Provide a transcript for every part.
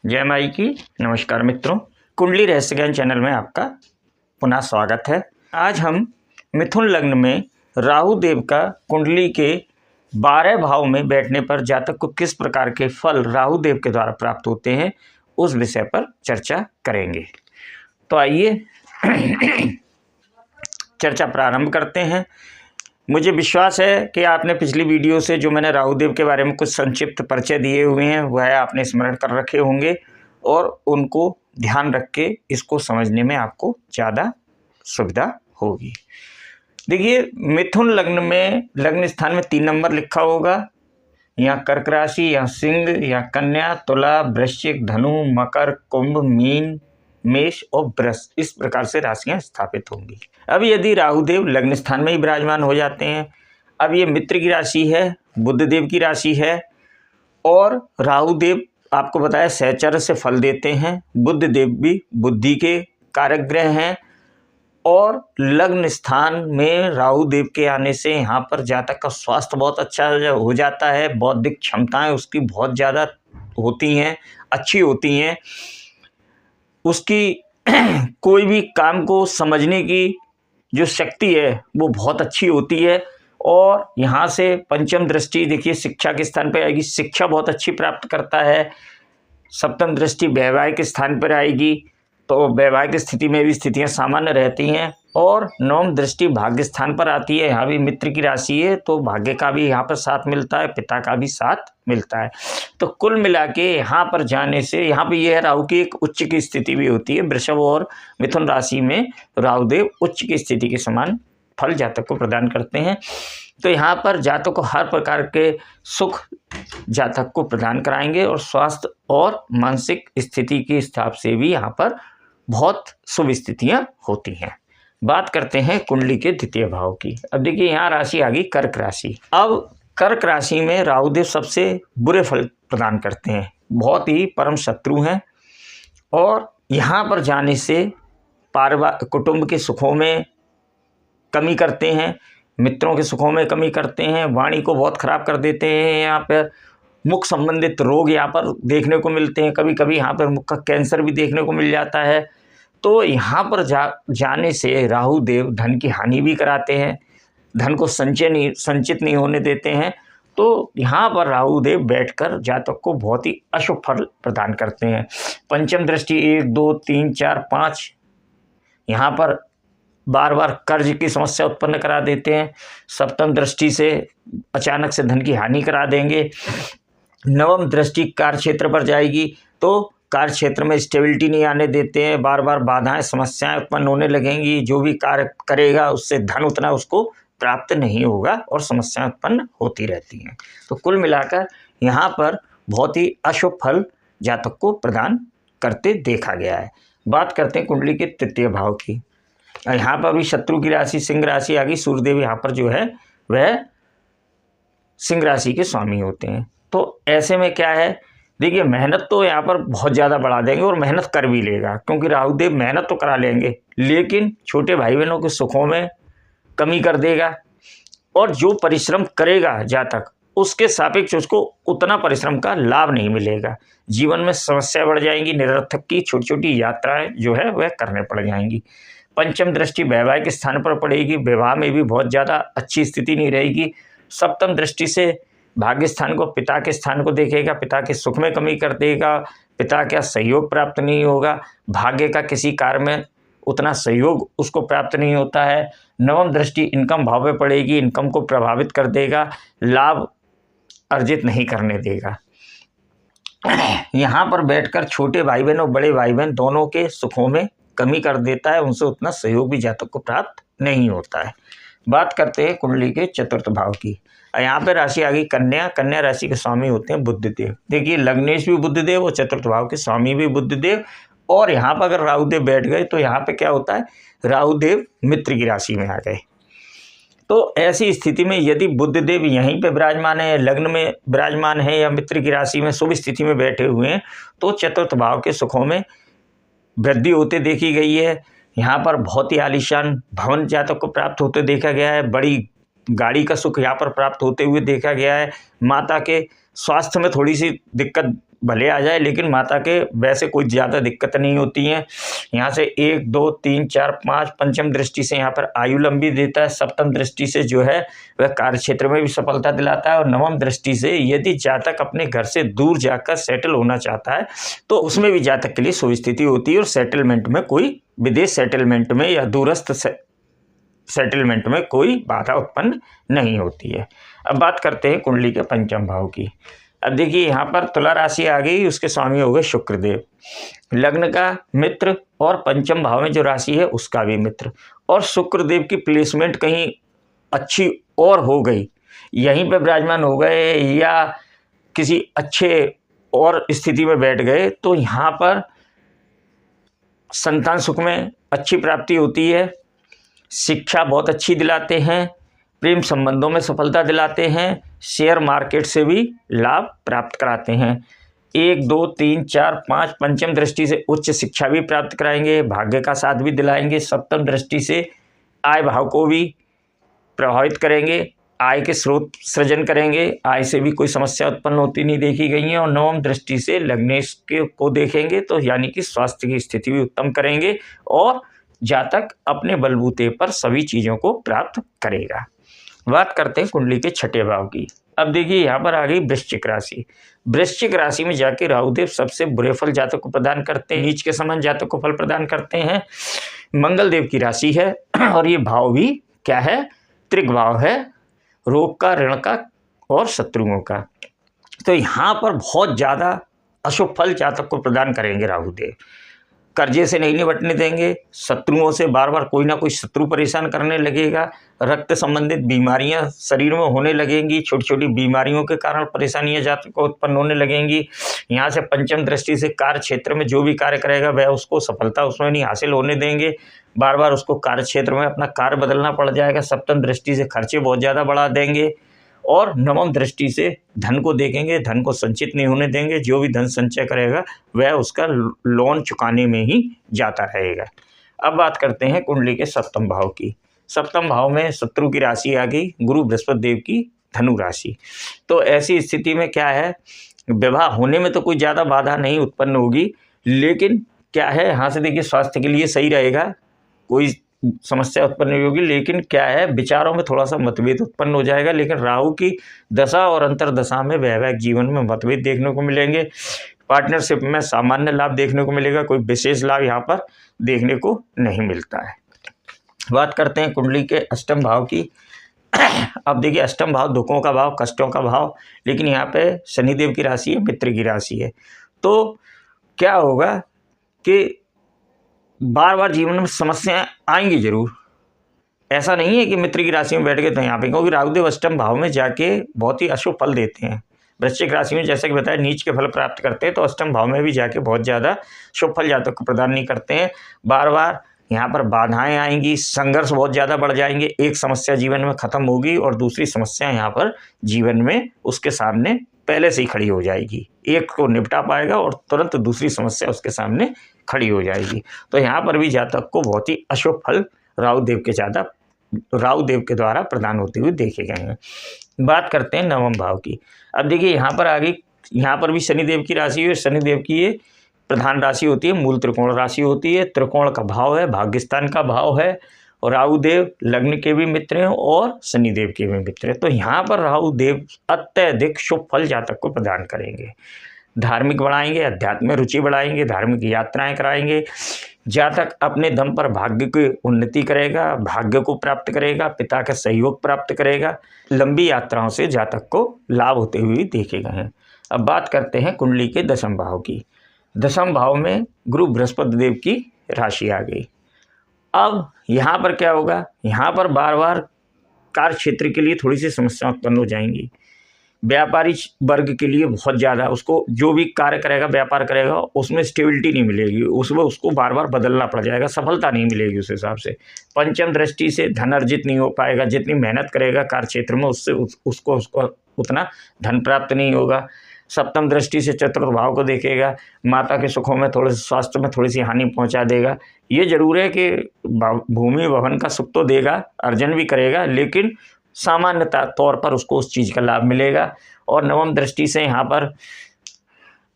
जय माई की। नमस्कार मित्रों, कुंडली रहस्य ज्ञान चैनल में आपका पुनः स्वागत है। आज हम मिथुन लग्न में राहु देव का कुंडली के 12 भाव में बैठने पर जातक को किस प्रकार के फल राहु देव के द्वारा प्राप्त होते हैं, उस विषय पर चर्चा करेंगे। तो आइए चर्चा प्रारंभ करते हैं। मुझे विश्वास है कि आपने पिछली वीडियो से जो मैंने राहु देव के बारे में कुछ संक्षिप्त परिचय दिए हुए हैं वह आपने स्मरण कर रखे होंगे और उनको ध्यान रख के इसको समझने में आपको ज़्यादा सुविधा होगी। देखिए, मिथुन लग्न में लग्न स्थान में 3 नंबर लिखा होगा। यहाँ कर्क राशि, यहाँ सिंह, यहाँ कन्या, तुला, वृश्चिक, धनु, मकर, कुंभ, मीन, मेष और वृष, इस प्रकार से राशियां स्थापित होंगी। अब यदि राहुदेव लग्न स्थान में ही विराजमान हो जाते हैं, अब ये मित्र की राशि है, बुध देव की राशि है और राहुदेव आपको बताया सहचर्य से फल देते हैं। बुध देव भी बुद्धि के कारक ग्रह हैं और लग्न स्थान में राहु देव के आने से यहाँ पर जातक का स्वास्थ्य बहुत अच्छा हो जाता है। बौद्धिक क्षमताएं उसकी बहुत ज़्यादा होती हैं, अच्छी होती हैं। उसकी कोई भी काम को समझने की जो शक्ति है वो बहुत अच्छी होती है। और यहाँ से पंचम दृष्टि देखिए शिक्षा के स्थान पर आएगी, शिक्षा बहुत अच्छी प्राप्त करता है। सप्तम दृष्टि वैवाहिक स्थान पर आएगी तो वैवाहिक स्थिति में भी स्थितियाँ सामान्य रहती हैं। और नवम दृष्टि भाग्य स्थान पर आती है, यहाँ भी मित्र की राशि है तो भाग्य का भी यहाँ पर साथ मिलता है, पिता का भी साथ मिलता है। तो कुल मिला के यहाँ पर जाने से यहाँ पे यह राहु की एक उच्च की स्थिति भी होती है। वृषभ और मिथुन राशि में राहुदेव उच्च की स्थिति के समान फल जातक को प्रदान करते हैं। तो यहाँ पर जातक को हर प्रकार के सुख जातक को प्रदान कराएंगे और स्वास्थ्य और मानसिक स्थिति के हिसाब से भी यहाँ पर बहुत शुभ स्थितियाँ होती हैं। बात करते हैं कुंडली के द्वितीय भाव की। अब देखिए यहाँ राशि आ गई कर्क राशि। अब कर्क राशि में राहुदेव सबसे बुरे फल प्रदान करते हैं, बहुत ही परम शत्रु हैं और यहाँ पर जाने से कुटुंब के सुखों में कमी करते हैं, मित्रों के सुखों में कमी करते हैं, वाणी को बहुत खराब कर देते हैं। यहाँ पर मुख संबंधित रोग यहाँ पर देखने को मिलते हैं, कभी कभी यहाँ पर मुख का कैंसर भी देखने को मिल जाता है। तो यहाँ पर जाने से राहु देव धन की हानि भी कराते हैं, धन को संचित नहीं होने देते हैं। तो यहाँ पर राहु देव बैठकर जातक को बहुत ही अशुभ फल प्रदान करते हैं। पंचम दृष्टि 1, 2, 3, 4, 5 यहाँ पर बार बार कर्ज की समस्या उत्पन्न करा देते हैं। सप्तम दृष्टि से अचानक से धन की हानि करा देंगे। नवम दृष्टि कार्य क्षेत्र पर जाएगी तो कार्य क्षेत्र में स्टेबिलिटी नहीं आने देते हैं, बार बार बाधाएं समस्याएं उत्पन्न होने लगेंगी। जो भी कार्य करेगा उससे धन उतना उसको प्राप्त नहीं होगा और समस्याएं उत्पन्न होती रहती हैं। तो कुल मिलाकर यहाँ पर बहुत ही अशुभ फल जातक को प्रदान करते देखा गया है। बात करते हैं कुंडली के तृतीय भाव की। यहाँ पर भी शत्रु की राशि सिंह राशि आ गई। सूर्यदेव यहाँ पर जो है वह सिंह राशि के स्वामी होते हैं। तो ऐसे में क्या है, देखिए मेहनत तो यहाँ पर बहुत ज़्यादा बढ़ा देंगे और मेहनत कर भी लेगा, क्योंकि राहुदेव मेहनत तो करा लेंगे लेकिन छोटे भाई बहनों के सुखों में कमी कर देगा। और जो परिश्रम करेगा जातक उसके सापेक्ष उसको उतना परिश्रम का लाभ नहीं मिलेगा। जीवन में समस्या बढ़ जाएंगी, निरर्थक की छोटी छोटी यात्राएं जो है वह करने पड़ जाएंगी। पंचम दृष्टि वैवाहिक स्थान पर पड़ेगी, विवाह में भी बहुत ज़्यादा अच्छी स्थिति नहीं रहेगी। सप्तम दृष्टि से भाग्य स्थान को, पिता के स्थान को देखेगा, पिता के सुख में कमी कर देगा, पिता का सहयोग प्राप्त नहीं होगा, भाग्य का किसी कार्य में उतना सहयोग उसको प्राप्त नहीं होता है। नवम दृष्टि इनकम भाव पे पड़ेगी, इनकम को प्रभावित कर देगा, लाभ अर्जित नहीं करने देगा। यहाँ पर बैठकर छोटे भाई बहन और बड़े भाई बहन दोनों के सुखों में कमी कर देता है, उनसे उतना सहयोग भी जातक को प्राप्त नहीं होता है। बात करते हैं कुंडली के चतुर्थ भाव की। यहाँ पे राशि आ गई कन्या। कन्या राशि के स्वामी होते हैं बुधदेव। देखिए लग्नेश भी बुधदेव और चतुर्थ भाव के स्वामी भी बुधदेव। और यहाँ पर अगर राहुदेव बैठ गए तो यहाँ पे क्या होता है, राहुदेव मित्र की राशि में आ गए। तो ऐसी स्थिति में यदि बुधदेव यहीं पे विराजमान है, लग्न में विराजमान है या मित्र की राशि में शुभ स्थिति में बैठे हुए हैं तो चतुर्थ भाव के सुखों में वृद्धि होते देखी गई है। यहाँ पर बहुत ही आलीशान भवन जातक को प्राप्त होते देखा गया है। बड़ी गाड़ी का सुख यहाँ पर प्राप्त होते हुए देखा गया है। माता के स्वास्थ्य में थोड़ी सी दिक्कत भले आ जाए, लेकिन माता के वैसे कोई ज़्यादा दिक्कत नहीं होती है। यहाँ से 1 2 3 4 5 पंचम दृष्टि से यहाँ पर आयु लंबी देता है। सप्तम दृष्टि से जो है वह कार्य क्षेत्र में भी सफलता दिलाता है। और नवम दृष्टि से यदि जातक अपने घर से दूर जाकर सेटल होना चाहता है तो उसमें भी जातक के लिए शुभ स्थिति होती है और सेटलमेंट में कोई विदेश सेटलमेंट में या दूरस्थ सेटलमेंट में कोई बाधा उत्पन्न नहीं होती है। अब बात करते हैं कुंडली के पंचम भाव की। अब देखिए यहाँ पर तुला राशि आ गई, उसके स्वामी हो गए शुक्रदेव, लग्न का मित्र और पंचम भाव में जो राशि है उसका भी मित्र, और शुक्रदेव की प्लेसमेंट कहीं अच्छी और हो गई, यहीं पे विराजमान हो गए या किसी अच्छे और स्थिति में बैठ गए तो यहाँ पर संतान सुख में अच्छी प्राप्ति होती है, शिक्षा बहुत अच्छी दिलाते हैं, प्रेम संबंधों में सफलता दिलाते हैं, शेयर मार्केट से भी लाभ प्राप्त कराते हैं। 1 2 3 4 5 पंचम दृष्टि से उच्च शिक्षा भी प्राप्त कराएंगे, भाग्य का साथ भी दिलाएंगे। सप्तम दृष्टि से आय भाव को भी प्रभावित करेंगे, आय के स्रोत सृजन करेंगे, आय से भी कोई समस्या उत्पन्न होती नहीं देखी गई है। और नवम दृष्टि से लग्नेश को देखेंगे तो यानी कि स्वास्थ्य की स्थिति भी उत्तम करेंगे और जातक अपने बलबूते पर सभी चीज़ों को प्राप्त करेगा। बात करते हैं कुंडली के छठे भाव की। अब देखिए यहाँ पर आ गई वृश्चिक राशि। वृश्चिक राशि में जाके राहुदेव सबसे बुरे फल जातक को प्रदान करते हैं, नीच के समान जातक को फल प्रदान करते हैं। मंगल देव की राशि है और ये भाव भी क्या है, त्रिक भाव है, रोग का, ऋण का और शत्रुओं का। तो यहाँ पर बहुत ज़्यादा अशुभ फल जातक को प्रदान करेंगे राहुदेव। कर्जे से नहीं निपटने देंगे, शत्रुओं से बार बार कोई ना कोई शत्रु परेशान करने लगेगा, रक्त संबंधित बीमारियां शरीर में होने लगेंगी, छोटी छोटी बीमारियों के कारण परेशानियां जातक को उत्पन्न होने लगेंगी। यहाँ से पंचम दृष्टि से कार्य क्षेत्र में जो भी कार्य करेगा वह उसको सफलता उसमें नहीं हासिल होने देंगे, बार बार उसको कार्य क्षेत्र में अपना कार्य बदलना पड़ जाएगा। सप्तम दृष्टि से खर्चे बहुत ज़्यादा बढ़ा देंगे और नवम दृष्टि से धन को देखेंगे, धन को संचित नहीं होने देंगे, जो भी धन संचय करेगा वह उसका लोन चुकाने में ही जाता रहेगा। अब बात करते हैं कुंडली के सप्तम भाव की। सप्तम भाव में शत्रु की राशि आ गई, गुरु बृहस्पति देव की धनु राशि। तो ऐसी स्थिति में क्या है, विवाह होने में तो कोई ज़्यादा बाधा नहीं उत्पन्न होगी, लेकिन क्या है, यहाँ से देखिए स्वास्थ्य के लिए सही रहेगा, कोई समस्या उत्पन्न नहीं होगी, लेकिन क्या है विचारों में थोड़ा सा मतभेद उत्पन्न हो जाएगा। लेकिन राहु की दशा और अंतरदशा में वैवाहिक जीवन में मतभेद देखने को मिलेंगे, पार्टनरशिप में सामान्य लाभ देखने को मिलेगा, कोई विशेष लाभ यहाँ पर देखने को नहीं मिलता है। बात करते हैं कुंडली के अष्टम भाव की। अब देखिए अष्टम भाव दुखों का भाव, कष्टों का भाव, लेकिन यहाँ पे शनिदेव की राशि है, मित्र की राशि है। तो क्या होगा कि बार बार जीवन में समस्याएं आएंगी जरूर, ऐसा नहीं है कि मित्र की राशि में बैठ गए तो यहाँ पे, क्योंकि राहुदेव अष्टम भाव में जाके बहुत ही अशुभ फल देते हैं। वृश्चिक राशि में जैसे कि बताया नीच के फल प्राप्त करते हैं, तो अष्टम भाव में भी जाके बहुत ज़्यादा शुभ फल जातक को प्रदान नहीं करते हैं। बार बार यहाँ पर बाधाएं आएंगी, संघर्ष बहुत ज़्यादा बढ़ जाएंगे, एक समस्या जीवन में ख़त्म होगी और दूसरी समस्या यहाँ पर जीवन में उसके सामने पहले से ही खड़ी हो जाएगी, एक को निपटा पाएगा और तुरंत दूसरी समस्या उसके सामने खड़ी हो जाएगी। तो यहाँ पर भी जातक को बहुत ही अशुभ फल राहुदेव के द्वारा प्रदान होते हुए देखे गए हैं। बात करते हैं नवम भाव की। अब देखिए यहाँ पर आ गई, यहाँ पर भी शनिदेव की राशि है। शनिदेव की ये प्रधान राशि होती है, मूल त्रिकोण राशि होती है, त्रिकोण का भाव है, भाग्यस्थान का भाव है, और राहुदेव लग्न के भी मित्र हैं और शनिदेव के भी मित्र हैं। तो यहाँ पर राहुदेव अत्यधिक शुभ फल जातक को प्रदान करेंगे, धार्मिक बढ़ाएंगे, अध्यात्म में रुचि बढ़ाएंगे, धार्मिक यात्राएं कराएंगे, जातक अपने दम पर भाग्य की उन्नति करेगा, भाग्य को प्राप्त करेगा, पिता का सहयोग प्राप्त करेगा, लंबी यात्राओं से जातक को लाभ होते हुए देखे गए हैं। अब बात करते हैं कुंडली के दशम भाव की। दशम भाव में गुरु बृहस्पति देव की राशि आ गई। अब यहाँ पर क्या होगा, यहाँ पर बार बार कार्य क्षेत्र के लिए थोड़ी सी समस्या उत्पन्न हो जाएंगी। व्यापारी वर्ग के लिए बहुत ज़्यादा, उसको जो भी कार्य करेगा, व्यापार करेगा, उसमें स्टेबिलिटी नहीं मिलेगी, उसमें उसको बार बार बदलना पड़ जाएगा, सफलता नहीं मिलेगी उस हिसाब से। पंचम दृष्टि से धन अर्जित नहीं हो पाएगा, जितनी मेहनत करेगा कार्य क्षेत्र में उससे उसको उतना धन प्राप्त नहीं होगा। सप्तम दृष्टि से चतुर्थ भाव को देखेगा, माता के सुखों में थोड़े स्वास्थ्य में थोड़ी सी हानि पहुंचा देगा। ये जरूर है कि भूमि भवन का सुख तो देगा, अर्जन भी करेगा, लेकिन सामान्यतः तौर पर उसको उस चीज़ का लाभ मिलेगा। और नवम दृष्टि से यहाँ पर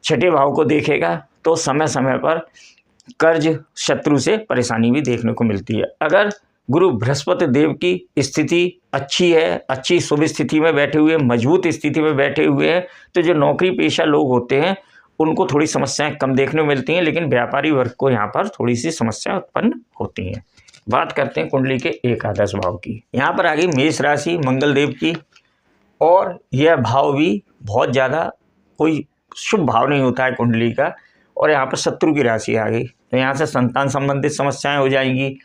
छठे भाव को देखेगा तो समय समय पर कर्ज शत्रु से परेशानी भी देखने को मिलती है। अगर गुरु बृहस्पति देव की स्थिति अच्छी है, अच्छी शुभ स्थिति में बैठे हुए, मजबूत स्थिति में बैठे हुए हैं, तो जो नौकरी पेशा लोग होते हैं उनको थोड़ी समस्याएं कम देखने को मिलती हैं, लेकिन व्यापारी वर्ग को यहाँ पर थोड़ी सी समस्या उत्पन्न होती हैं। बात करते हैं कुंडली के एकादश भाव की। यहाँ पर आ गई मेष राशि मंगल देव की, और यह भाव भी बहुत ज़्यादा कोई शुभ भाव नहीं होता है कुंडली का, और यहाँ पर शत्रु की राशि आ गई, तो यहाँ से संतान संबंधित समस्याएं हो जाएंगी,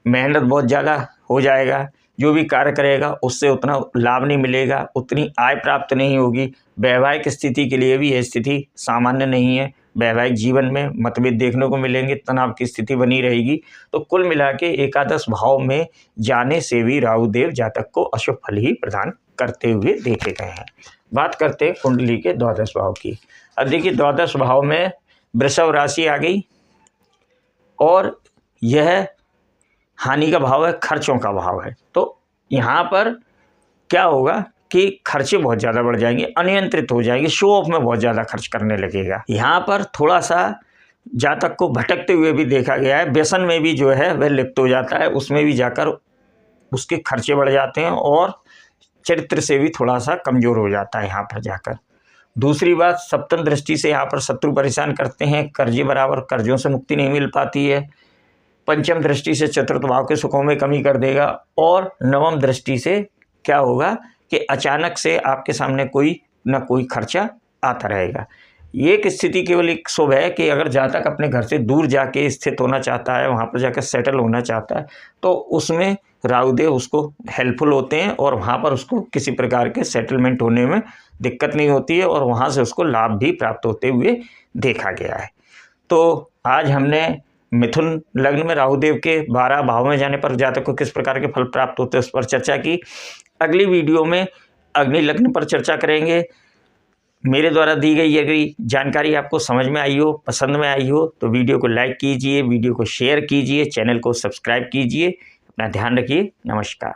मेहनत बहुत ज़्यादा हो जाएगा, जो भी कार्य करेगा उससे उतना लाभ नहीं मिलेगा, उतनी आय प्राप्त नहीं होगी। वैवाहिक स्थिति के लिए भी यह स्थिति सामान्य नहीं है, वैवाहिक जीवन में मतभेद देखने को मिलेंगे, तनाव की स्थिति बनी रहेगी। तो कुल मिला के एकादश भाव में जाने से भी राहु देव जातक को अशुभ फल ही प्रदान करते हुए देखे गए हैं। बात करते हैं कुंडली के द्वादश भाव की। अब देखिए द्वादश भाव में वृषभ राशि आ गई, और यह हानि का भाव है, खर्चों का भाव है। तो यहाँ पर क्या होगा कि खर्चे बहुत ज़्यादा बढ़ जाएंगे, अनियंत्रित हो जाएंगे, शो ऑफ में बहुत ज़्यादा खर्च करने लगेगा। यहाँ पर थोड़ा सा जातक को भटकते हुए भी देखा गया है, व्यसन में भी जो है वह लिप्त हो जाता है, उसमें भी जाकर उसके खर्चे बढ़ जाते हैं, और चरित्र से भी थोड़ा सा कमज़ोर हो जाता है यहाँ पर जाकर। दूसरी बात, सप्तम दृष्टि से यहाँ पर शत्रु परेशान करते हैं, कर्जे बराबर कर्जों से मुक्ति नहीं मिल पाती है। पंचम दृष्टि से चतुर्थ भाव के सुखों में कमी कर देगा, और नवम दृष्टि से क्या होगा कि अचानक से आपके सामने कोई ना कोई खर्चा आता रहेगा। ये एक स्थिति केवल एक शुभ है कि अगर जातक अपने घर से दूर जाके स्थित होना चाहता है, वहाँ पर जाकर सेटल होना चाहता है, तो उसमें राहुदेव उसको हेल्पफुल होते हैं, और वहाँ पर उसको किसी प्रकार के सेटलमेंट होने में दिक्कत नहीं होती है, और वहाँ से उसको लाभ भी प्राप्त होते हुए देखा गया है। तो आज हमने मिथुन लग्न में राहुदेव के 12 भाव में जाने पर जातक को किस प्रकार के फल प्राप्त होते हैं उस पर चर्चा की। अगली वीडियो में अग्नि लग्न पर चर्चा करेंगे। मेरे द्वारा दी गई अगर जानकारी आपको समझ में आई हो, पसंद में आई हो, तो वीडियो को लाइक कीजिए, वीडियो को शेयर कीजिए, चैनल को सब्सक्राइब कीजिए। अपना ध्यान रखिए। नमस्कार।